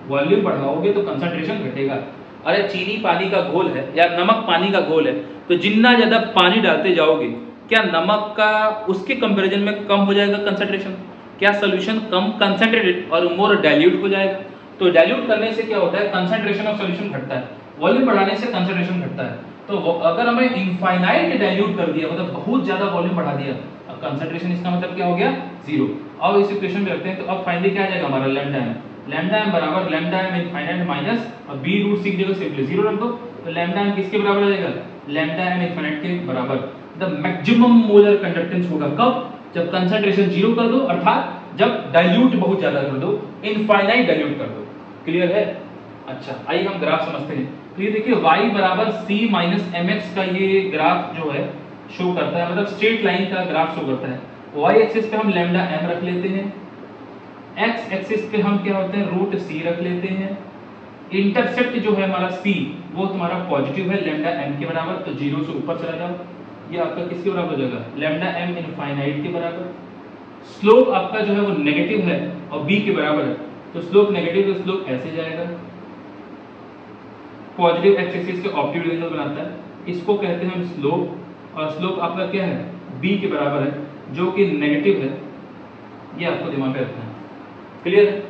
वॉल्यूम बढ़ाओगे तो कंसंट्रेशन घटेगा। अरे चीनी पानी का घोल है या नमक पानी का घोल है, तो जितना ज्यादा पानी डालते जाओगे क्या नमक का उसके कंपैरिजन में कम हो जाएगा कंसंट्रेशन? क्या सॉल्यूशन कम कंसंट्रेटेड और मोर डाइल्यूट हो जाएगा? तो डाइल्यूट करने से क्या होता है? कंसंट्रेशन ऑफ सॉल्यूशन घटता है, वॉल्यूम बढ़ाने से कंसंट्रेशन घटता है। तो अगर हमें इनफाइनाइट डाइल्यूट कर दिया, मतलब बहुत ज्यादा वॉल्यूम बढ़ा दिया, अब कंसंट्रेशन इसका मतलब क्या हो गया? जीरो। अब इस इक्वेशन में रखते हैं, तो अब फाइनली क्या आ जाएगा हमारा लैम्डा m, लैम्डा m बराबर लैम्डा m इनफाइनाइट माइनस और b रूट c की जगह सिंपली जीरो रख दो, तो लैम्डा m किसके बराबर आ जाएगा? लैम्डा m इनफाइनाइट के बराबर। द मैक्सिमम मोलर कंडक्टेंस होगा कब? जब कंसंट्रेशन जीरो कर दो, अर्थात जब डाइल्यूट बहुत ज्यादा कर दो, इनफाइनाइट डाइल्यूट कर दो। क्लियर है? अच्छा, आइए हम ग्राफ समझते हैं। तो ये देखिए y बराबर c माइनस mx का ये ग्राफ जो है शो करता है, मतलब स्ट्रेट लाइन का ग्राफ शो करता है। y एक्सिस पे हम लैम्डा m रख लेते हैं, x एक्सिस पे हम क्या होते हैं? रूट c रख लेते हैं। इंटरसेप्ट जो है हमारा c वो तुम्हारा पॉजिटिव है लैम्डा m के बराबर, तो जीरो से ऊपर चला जाओ, ये आपका किसके बराबर हो जाएगा? लैम्डा m इनफाइनाइट के बराबर। स्लोप आपका जो है वो नेगेटिव है और b के बराबर है, तो स्लोप नेगेटिव, तो स्लोप ऐसे जाएगा। पॉजिटिव एक्स एक्सिस के ऑप्टिट्यूड एंगल बनाता है, इसको कहते हैं हम स्लोप, और स्लोप आपका क्या है? b के बराबर है, जो कि नेगेटिव है। ये आपको दिमाग में रखना है। क्लियर?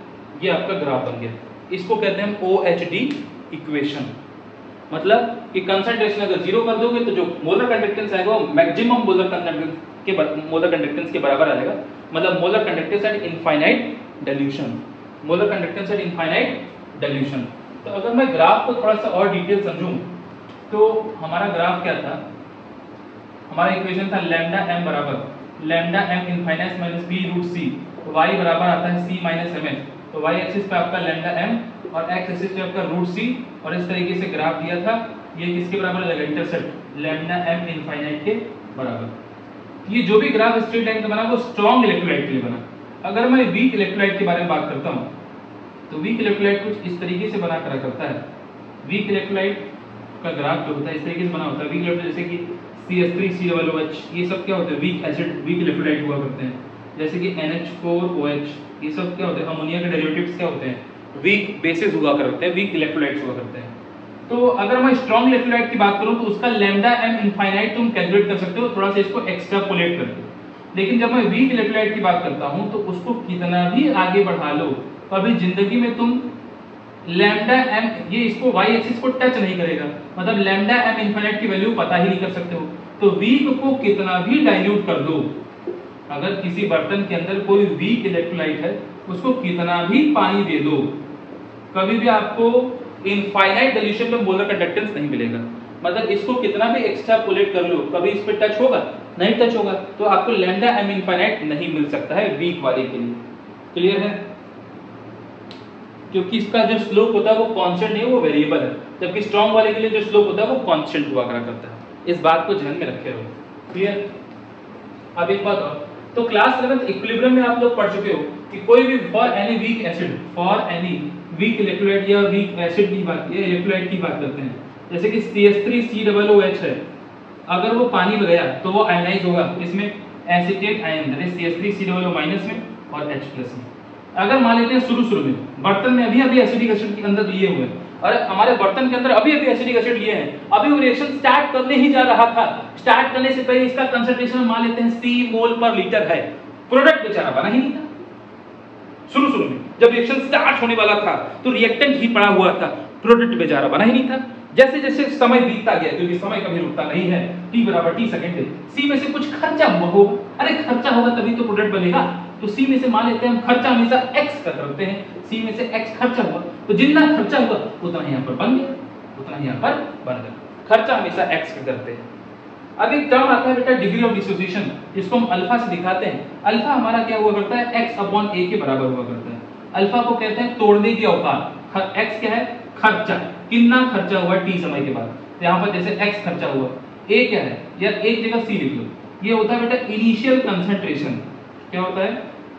ये आपका ग्राफ बन गया। इसको कहते हैं हम OHD इक्वेशन, मतलब कि कंसंट्रेशन अगर जीरो कर दोगे तो जो मोलर कंडक्टेंस आएगा वो मैक्सिमम मोलर कंडक्टेंस के बराबर आएगा, मतलब molar conductance eight infinite dilution, molar conductance eight infinite dilution. तो अगर मैं ग्राफ को थोड़ा सा और डिटेल समझूं, तो हमारा ग्राफ क्या था? हमारा इक्वेशन था लैम्डा m बराबर lambda m infinite minus b root c, y बराबर आता है c माइनस mx, तो y एक्सिस पे आपका लैम्डा m और x एक्सिस पे आपका रूट c, और इस तरीके से ग्राफ दिया था, ये किसके बराबर लगेगा, इंटरसेप्ट लैम्डा m इनफाइनाइट के बराबर। ये जो भी ग्राफ स्ट्रेट लाइन का बना वो स्ट्रॉन्ग इलेक्ट्रोलाइट के लिए बना। अगर मैं वीक इलेक्ट्रोलाइट के बारे में बात करता हूँ तो वीक इलेक्ट्रोलाइट कुछ इस तरीके से बना करा करता है। वीक इलेक्ट्रोलाइट का ग्राफ जो होता है इस तरीके से बना होता है। वीक इलेक्ट्रोलाइट जैसे कि CH3COOH, ये सब क्या होते हैं, वीक एसिड, वीक इलेक्ट्रोलाइट हुआ करते हैं। जैसे कि NH4OH, ये सब क्या होते हैं, अमोनिया के डेरिवेटिव्स क्या होते हैं, वीक बेसिस हुआ करते हैं, वीक इलेक्ट्रोलाइट्स हुआ करते हैं। तो अगर मैं स्ट्रॉन्ग इलेक्ट्रोलाइट की बात करूं तो उसका लैम्डा m इनफाइनाइट तुम कैलकुलेट कर सकते हो, थोड़ा सा इसको एक्सट्रापोलेट करके। लेकिन जब मैं वीक इलेक्ट्रोलाइट की बात करता हूं तो उसको कितना भी आगे बढ़ा लो, कभी जिंदगी में तुम लैम्डा m, ये इसको y एक्सिस को टच नहीं करेगा, मतलब लैम्डा m इनफाइनाइट की वैल्यू पता ही नहीं कर सकते हो। तो वीक को कितना भी डाइल्यूट कर दो, अगर किसी बर्तन के अंदर कोई वीक इलेक्ट्रोलाइट है उसको कितना भी पानी दे दो, कभी भी आपको इनफाइनाइट डाइल्यूशन में मोलर कंडक्टेंस नहीं मिलेगा। मतलब इसको कितना भी एक्सट्रापोलेट कर लो, कभी इस पे टच होगा नहीं, टच होगा तो आपको लैम्डा m इनफाइनाइट नहीं मिल सकता है वीक वाले के लिए। क्लियर है? क्योंकि इसका जो स्लोप होता है वो कांस्टेंट नहीं, वो वेरिएबल है, जबकि स्ट्रॉन्ग वाले के लिए जो स्लोप होता है वो कांस्टेंट हुआ करता है। इस बात को ध्यान में रखे रहो। क्लियर? अब एक बात और, तो क्लास 11th इक्विलिब्रियम में आप लोग पढ़ चुके हो कि कोई भी for any weak acid, for any weak electrolyte या वीक एसिड की बात, ये इलेक्ट्रोलाइट की बात करते हैं, जैसे कि CH3COOH है, अगर वो पानी में गया तो वो आयनाइज होगा इसमें acetate ion, that is CH3COO minus में और H प्लस में। अगर मान लेते हैं शुरू में बर्तन में अभी एसिडिक एसिड के अंदर लिए हुए हैं, और हमारे बर्तन के अंदर अभी एसिडिक एसिड लिए हैं, अभी वो रिएक्शन स्टार्ट करने ही जा रहा था, स्टार्ट करने से पहले इसका कंसंट्रेशन मान लेते हैं C मोल पर लीटर है, प्रोडक्ट बेचारा बना ही नहीं था। शुरू में जब रिएक्शन स्टार्ट होने वाला था तो रिएक्टेंट ही पड़ा हुआ था, प्रोडक्ट बेचारा बना ही नहीं था। जैसे जैसे समय बीतता गया, क्योंकि समय कभी रुकता नहीं है, t बराबर t सेकंड है, C में से कुछ खर्चा हुआ होगा, अरे खर्चा होगा तभी तो प्रोडक्ट बनेगा, तो C में से मान लेते हैं हम खर्चा हमेशा x का करते हैं, C में से x खर्चा हुआ, तो जितना खर्चा हुआ उतना यहाँ पर बन गया, उतना यहाँ पर बन गया, खर्चा हमेशा x का करते हैं। अब एक टर्म आता है बेटा डिग्री ऑफ डिसोसिएशन, जिसको हम अल्फा से दिखाते हैं। अल्फा हमारा क्या हुआ करता है, x/a के बराबर हुआ करता है। अल्फा को कहते हैं तोड़ने की औकात, x क्या है, खर्चा, कितना खर्चा हुआ t समय के बाद, तो यहाँ पर जैसे x खर्चा हुआ, a क्या है, या एक जगह c लिख लो, ये होता है बेटा इनिशियल कंसंट्रेशन। क्या होता है,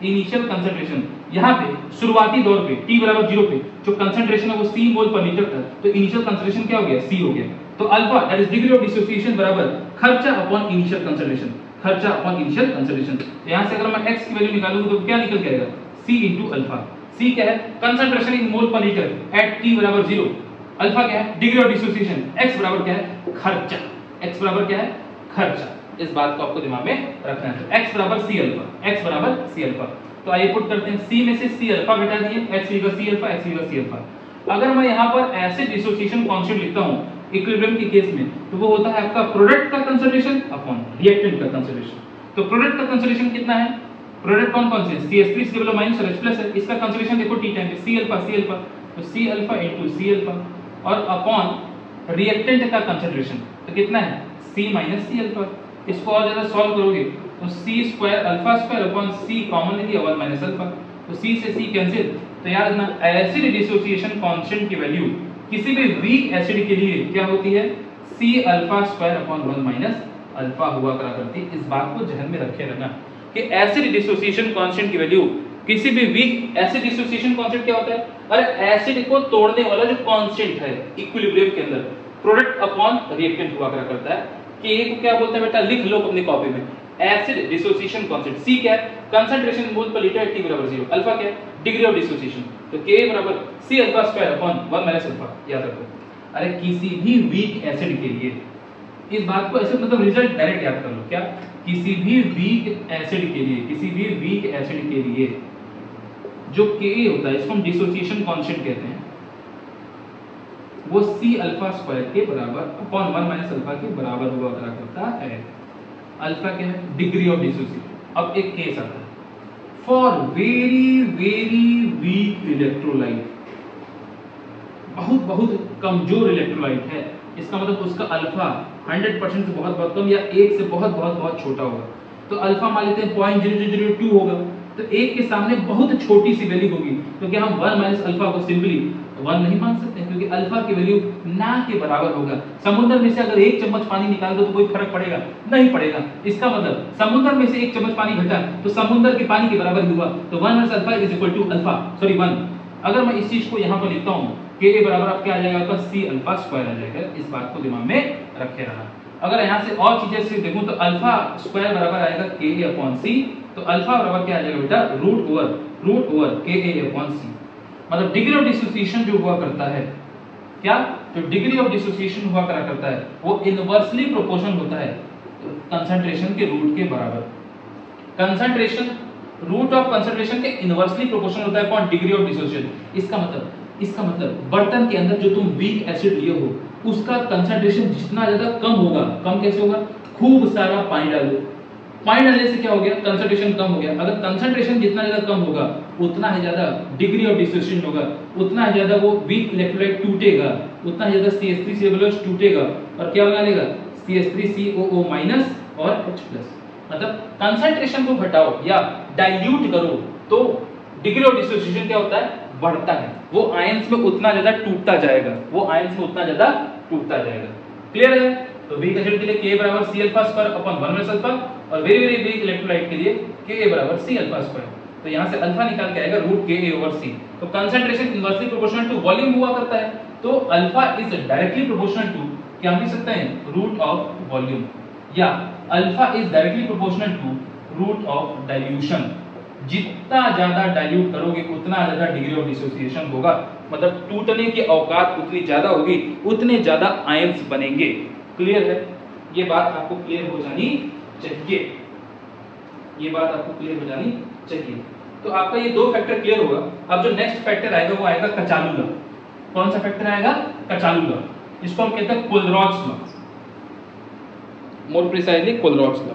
इनिशियल कंसंट्रेशन। यहाँ पे शुरुआती दौर पे t बराबर 0 पे जो कंसंट्रेशन है वो C मोल पर लीटर था, तो इनिशियल कंसंट्रेशन क्या हो गया, C हो गया। तो alpha that is degree of dissociation बराबर खर्चा अपॉन इनिशियल कंसंट्रेशन, खर्चा अपॉन इनिशियल कंसंट्रेशन। यहाँ से अगर मैं x की वैल्यू निकालूंगा तो क्या निकल के आएगा, C इनटू अल्फा। C क्या है, कंसंट्रेशन इन मोल पर लीटर एट t बराबर 0। अल्फा क्या है, डिग्री ऑफ डिसोसिएशन। x बराबर क्या है, खर्चा, x बराबर क्या है, खर्चा। इस बात को आपको दिमाग में रखना है। x बराबर C अल्फा, x बराबर C अल्फा। तो आइए पुट करते हैं, C में से C अल्फा घटा दिए, x equal C alpha, x equal C alpha. अगर मैं यहाँ पर एसिड डिसोसिएशन कांस्टेंट लिखता हूँ इक्विलिब्रियम के केस में, तो वो होता है आपका प्रोडक्ट का कंसंट्रेशन अपॉन रिएक्टेंट का कंसंट्रेशन। तो प्रोडक्ट का कंसंट्रेशन कितना है, प्रोडक्ट कौन से, CH3COO माइनस और H प्लस है, इसका कंसंट्रेशन देखो t टाइम पे C अल्फा, तो C alpha into C alpha, और अपॉन रिएक्टेंट का कंसंट्रेशन तो कितना है, C माइनस C अल्फा। इसको और ज्यादा सॉल्व करोगे तो C square alpha square upon C common ले लिया 1 माइनस अल्फा, तो C से C कैंसिल। तो याद रखना एसिड डिसोसिएशन कांस्टेंट की वैल्यू किसी भी वीक एसिड के लिए क्या होती है, C alpha square upon 1 minus alpha हुआ करा करती है। इस बात को ध्यान में रखे रहना कि एसिड डिसोसिएशन कांस्टेंट की वैल्यू किसी भी वीक, एसिड डिसोसिएशन कांस्टेंट क्या होता है, अरे एसिड को तोड़ने वाला जो कांस्टेंट है इक्विलिब्रियम के अंदर, प्रोडक्ट अपॉन रिएक्टेंट हुआ करा करता है। कि एक क्या बोलते हैं बेटा, लिख लो अपनी कॉपी में, एसिड डिसोसिएशन कांस्टेंट। C क्या है, कंसंट्रेशन मोल पर लीटर t बराबर 0। अल्फा क्या है, डिग्री ऑफ डिसोसिएशन, तो K बराबर C alpha square upon 1 minus alpha. याद रखो, अरे किसी भी वीक एसिड के लिए इस बात को ऐसे मतलब रिजल्ट डायरेक्ट याद कर लो, क्या, किसी भी वीक एसिड के लिए, किसी भी वीक एसिड के लिए जो Ka होता है, इसको हम डिसोसिएशन कांस्टेंट कहते हैं, वो C अल्फा स्क्वायर के बराबर अपॉन 1 माइनस अल्फा के बराबर हुआ करता है। अल्फा क्या है, डिग्री ऑफ डिसोसिएशन। अब एक केस आता है, for very very weak electrolyte, बहुत कमजोर इलेक्ट्रोलाइट है, इसका मतलब उसका अल्फा 100% से बहुत कम या 1 से बहुत छोटा होगा। तो अल्फा मान लेते हैं 0.0002 होगा, तो 1 के सामने बहुत छोटी सी वैल्यू होगी, तो क्या हम 1 माइनस अल्फा को सिंपली 1 नहीं मान सकते, क्योंकि अल्फा की वैल्यू ना के बराबर होगा। समुद्र में से अगर 1 चम्मच पानी निकाल दो तो कोई फर्क पड़ेगा? नहीं पड़ेगा। इसका मतलब समुद्र में से 1 चम्मच पानी घटा तो समुद्र के पानी के बराबर हुआ, तो 1 minus alpha is equal to alpha, sorry 1। अगर मैं इस चीज को यहाँ पर लिखता हूँ के बराबर अब क्या आ जाएगा आपका सी अल्फा स्क्वायर आ जाएगा। इस बात को दिमाग में रखे रहना। अगर यहाँ से और चीजें से देखूं तो अल्फा स्क्वायर बराबर आएगा के अपॉन सी, तो अल्फा बराबर क्या आ जाएगा बेटा रूट ओवर के अपॉन सी। मतलब डिग्री ऑफ डिसोसिएशन जो हुआ करता है, क्या जो डिग्री ऑफ डिसोसिएशन हुआ करा करता है वो इनवर्सली प्रोपोर्शनल होता है कंसंट्रेशन के रूट के बराबर। कंसंट्रेशन रूट ऑफ कंसंट्रेशन के इनवर्सली प्रोपोर्शनल होता है अपॉन डिग्री ऑफ डिसोसिएशन। इसका मतलब बर्तन के अंदर जो तुम वीक एसिड लिए हो उसका कंसंट्रेशन जितना ज्यादा कम होगा, कम कैसे होगा? खूब सारा पानी डालो, पानी डालने से क्या हो गया? कंसंट्रेशन कम हो गया। अगर कंसंट्रेशन जितना ज्यादा कम होगा उतना ही ज्यादा डिग्री ऑफ डिसोसिएशन होगा, उतना ही ज्यादा वो वीक इलेक्ट्रोलाइट टूटेगा, उतना ही ज्यादा CH3 CH टूटेगा और क्या बना लेगा? CH3COO- और H+। मतलब कंसंट्रेशन को घटाओ या डाइल्यूट करो तो डिग्री ऑफ डिसोसिएशन क्या होता है? बढ़ता है। वो आयंस में उतना ज्यादा टूटता जाएगा, क्लियर है? तो वीक एसिड के लिए Ka बराबर C alpha square upon 1 minus alpha और वेरी वेरी वीक इलेक्ट्रोलाइट के लिए Ka बराबर C अल्फा स्क्वायर। तो यहां से अल्फा निकाल के आएगा रूट Ka ओवर C। तो concentration inversely proportional to volume हुआ करता है, तो alpha is directly proportional to, क्या हम लिख सकते हैं? रूट ऑफ वॉल्यूम, या alpha is directly proportional to root of dilution. जितना ज्यादा डाइल्यूट करोगे उतना ज्यादा डिग्री ऑफ डिसोसिएशन होगा, मतलब टूटने की औकात उतनी ज्यादा होगी, उतने ज्यादा आयंस बनेंगे। क्लियर है? ये बात आपको क्लियर हो जानी चाहिए, तो आपका ये 2 फैक्टर क्लियर होगा। अब जो नेक्स्ट फैक्टर आएगा वो आएगा कचालू लॉ। कौन सा फैक्टर आएगा? कचालू लॉ। इसको हम कहते हैं कोलरॉच लॉ, मोर प्रिसाइजली कोलरॉच लॉ।